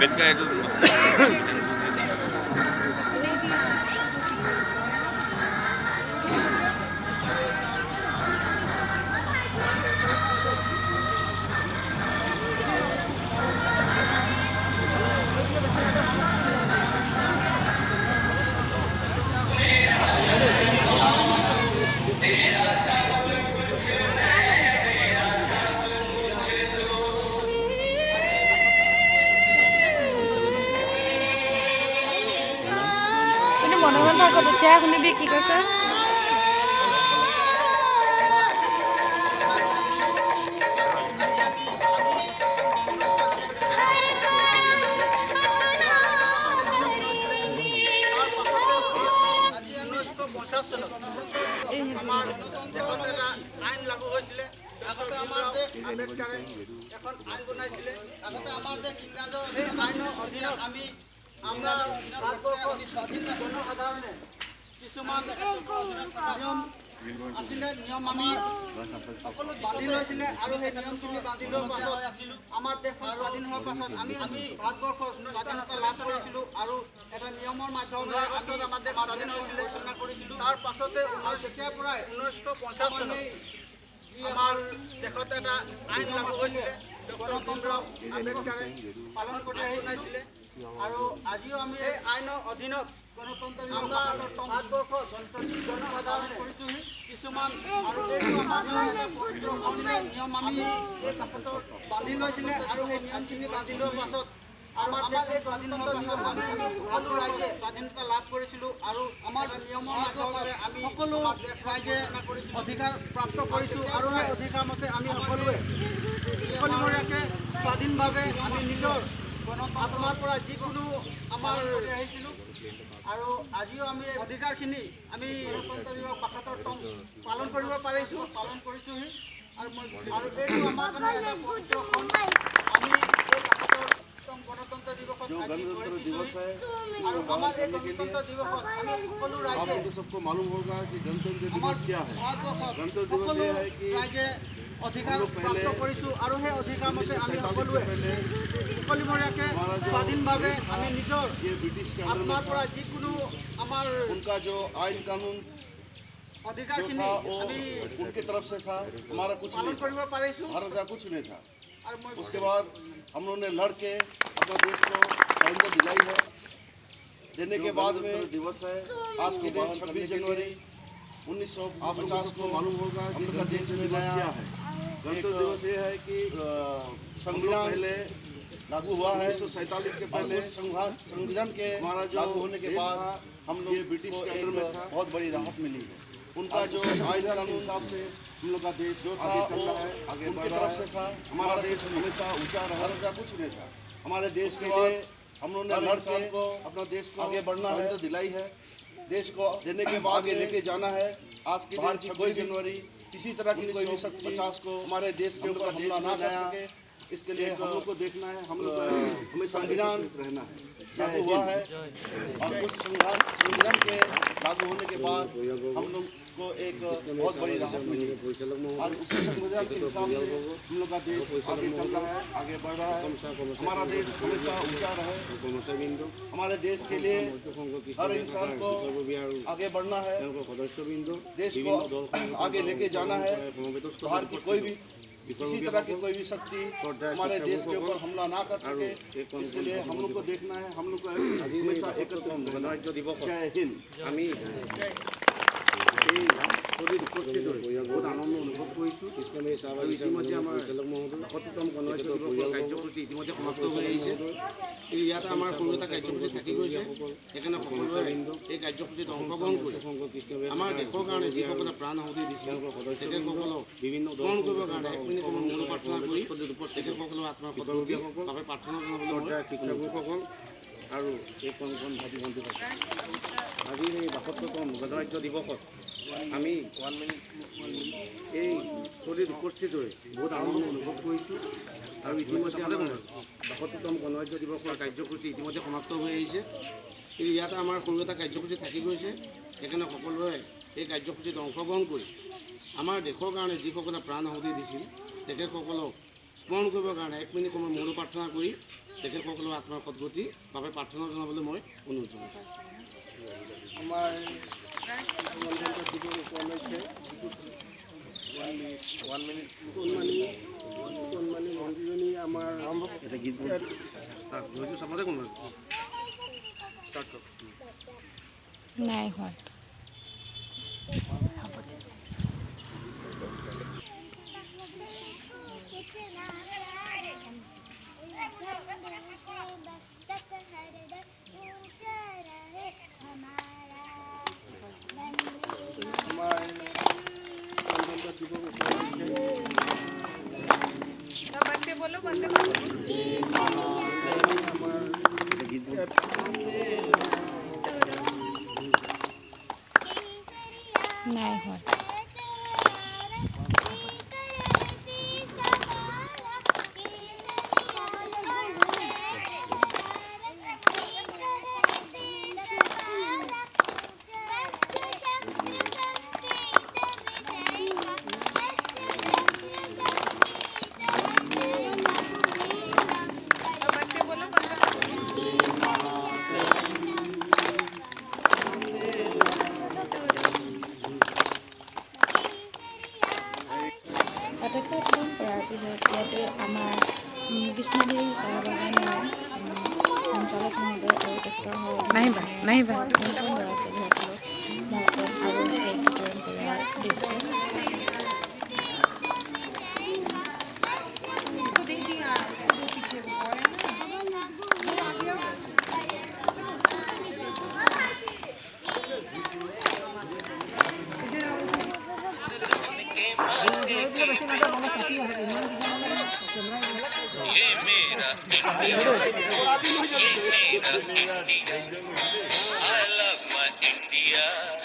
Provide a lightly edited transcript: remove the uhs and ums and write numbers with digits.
আম্বেদকাৰ এইটো মনোৰঞ্জন ভাগত এতিয়া শুনিবি কি কৈছে। আমাৰ দেশত এটা আইন লাগু হৈছিলে। আগতে আমাৰ দেশ আম্বেদকাৰে এখন আইন বনাইছিলে। আগতে আমাৰ দেশ ইংৰাজৰ সেই আইনৰ অধীনত আমৰা ভাৰতবৰ্ষৰ স্বাধীন জনসাধাৰণে কিছুমান নিয়ম আছিলে, নিয়ম আমি সকলো বান্ধি লৈছিলে আৰু সেই নিয়মখিনি বান্ধি লোৱাৰ পাছত আমাৰ দেশখন স্বাধীন হোৱাৰ পাছত আমি ভাৰতবৰ্ষৰ স্বাধীনতা লাভ কৰিছিলোঁ আৰু এটা নিয়মৰ মাধ্যমেৰে আগষ্টত আমাৰ দেশ স্বাধীন হৈছিলে, ঘোষণা কৰিছিলোঁ। তাৰ পাছতে যেতিয়াৰ পৰাই 1950 চনত আমাৰ দেশত এটা আইন লাগু হৈছিলে। গণতন্ত্ৰ আম্বেদকাৰে পালন কৰি আহিছিলে আৰু আজিও আমি এই আইনৰ অধীনত গণতন্ত্ৰ ভাৰতবৰ্ষৰ জনসাধাৰণে কৰিছোঁহি কিছুমান আৰু এইটো আমাৰ নিয়ম আমি এই কাষত বান্ধি লৈছিলে আৰু সেই নিয়মখিনি বান্ধি লোৱাৰ পাছত আমাৰ দেশ স্বাধীন হোৱাৰ পাছত আমি সকলো ৰাইজে স্বাধীনতা লাভ কৰিছিলোঁ আৰু আমাৰ নিয়মৰ মাধ্যমেৰে আমি সকলো দেশ ৰাইজে অধিকাৰ প্ৰাপ্ত কৰিছোঁ আৰু সেই অধিকাৰ মতে আমি সকলোৱে মুকলিমূৰীয়াকৈ স্বাধীনভাৱে আমি নিজৰ আত্মাৰ পৰা যিকোনো আমাৰ আহিছিলোঁ আৰু আজিও আমি এই অধিকাৰখিনি আমি ভাষাটোৰ পালন কৰিব কৰিছোঁহি আৰু এইটো আমাৰ কাৰণে এটা পবিত্ৰখন আমি এই ভাষাটোৰ गणतंत्र दिवस है और हमारे गणतंत्र दिवस हमें সকলো রাজ্যে आपको सबको मालूम होगा कि गणतंत्र दिवस क्या है। गणतंत्र दिवस ये है कि রাজ্যে অধিকাৰ প্ৰাপ্ত কৰিছোঁ আৰু সেই অধিকাৰ মতে আমি সকলোৱে মুকলিমূৰীয়াকৈ স্বাধীনভাৱে আমি নিজৰ আত্মাৰ পৰা যিকোনো আমাৰ उनका जो आइन कानून অধিকাৰখিনি আমি उनकी तरफ से था, हमारा कुछ পালন नहीं কৰিব পাৰিছোঁ भारत का कुछ नहीं था। আৰু মই उसके बाद हम लोगों ने लड़ के अपना देश को स्वाधीनता दिलाई है। देने के बाद में दिवस है आज के दिन 26 जनवरी 1950 को मालूम होगा हम लोग का देश दिवस क्या है। गणतंत्र दिवस ये है कि संविधान पहले लागू हुआ है 1947 के पहले संविधान के हमारा जो लागू होने के बाद हम लोग ये ब्रिटिश के अंडर में था, बहुत बड़ी राहत मिली है। उनका जो आइन कानून हिसाब से हम लोग का देश जो था वो आगे उनकी तरफ से था। हमारा देश हमेशा ऊंचा रहा का कुछ नहीं था। हमारे देश के लिए हम लोगों ने लड़ के अपना देश को आगे बढ़ना है तो दिलाई है। देश को देने के बाद आगे लेके जाना है। आज के दिन 26 जनवरी किसी तरह की कोई भी शक्ति 50 को हमारे देश के ऊपर हमला ना कर सके, इसके लिए हम लोग को देखना है। हम लोग हमें संविधान रहना है लागू हुआ है और उस संविधान के लागू होने के बाद हम लोग को एक बहुत बड़ी राहत मिली और उसी संविधान के हिसाब से हम लोग का देश आगे चल रहा है, आगे बढ़ रहा है। हमारा देश हमेशा ऊंचा रहे। हमारे देश के लिए हर इंसान को आगे बढ़ना है, देश को आगे लेके जाना है। बाहर की कोई भी किसी तरह की कोई भी शक्ति हमारे देश के ऊपर हमला ना कर सके, इसके लिए हम लोग को देखना है। हम लोग को हमेशा एकत्र गणराज्य दिवस जय हिंद। এই শরীর উপস্থিত হয়ে বহুত আনন্দ অনুভব কৰিছোঁ। ইতিমধ্যে আমাৰ ৭৭তম গণৰাজ্য দিৱসৰ কাৰ্যসূচী ইতিমধ্যে সমাপ্ত হৈ আহিছে। কিন্তু ইয়াত আমাৰ সৰু এটা কাৰ্যসূচী থাকি গৈছে। সেইকাৰণে সকলোৱে এই কাৰ্যসূচীত অংশগ্ৰহণ কৰি আমাৰ দেশৰ কাৰণে যিসকলে প্ৰাণ আহুতি দিছিল তেখেতসকলক বিভিন্ন স্মৰণ কৰিবৰ কাৰণে এক মিনিট সময় মনো প্ৰাৰ্থনা কৰি তেখেতসকলৰ আত্মাৰ সদৰুপী বাবে প্ৰাৰ্থনা জনাবলৈ শিক্ষাগুৰুসকল আৰু এই কণ ভাইটি ভণ্টি আজিৰ এই ৭২তম গণৰাজ্য দিৱসত আমি এই স্থলীত উপস্থিত হৈ বহুত আনন্দ অনুভৱ কৰিছোঁ। আৰু ইতিমধ্যে আমাৰ ৭২তম গণৰাজ্য দিৱসৰ কাৰ্যসূচী ইতিমধ্যে সমাপ্ত হৈ আহিছে। কিন্তু ইয়াত আমাৰ সৰু এটা কাৰ্যসূচী থাকি গৈছে। সেইকাৰণে সকলোৱে এই কাৰ্যসূচীত অংশগ্ৰহণ কৰি আমাৰ দেশৰ কাৰণে যিসকলে প্ৰাণ আহুতি দিছিল তেখেতসকলক স্মৰণ কৰিবৰ কাৰণে এক মিনিট সময় মনো প্ৰাৰ্থনা কৰি তেখেতসকলৰ আত্মাৰ সদ্গতিৰ বাবে প্ৰাৰ্থনা জনাবলৈ মই অনুৰোধ জনাইছোঁ। আমাৰ গণতন্ত্ৰ দিৱস উপলক্ষে কণমানি মন্ত্ৰীজনী আমাৰ এটা গীত ধৰিছোঁ চাবতে কোনোবা ষ্টাৰ্ট কৰক। নাই হোৱা। নাই হোৱা। পতাকা উত্তোলন কৰাৰ পিছত ইয়াতে আমাৰ কৃষ্ণদেৱী চাহ বাগানৰ সঞ্চালক মহোদয় আৰু তেখেতৰ নাহিবা ল'ৰা ছোৱালীসকলক মহত্ব আৰু বিতৰণ কৰাৰ উদ্দেশ্য I love my India.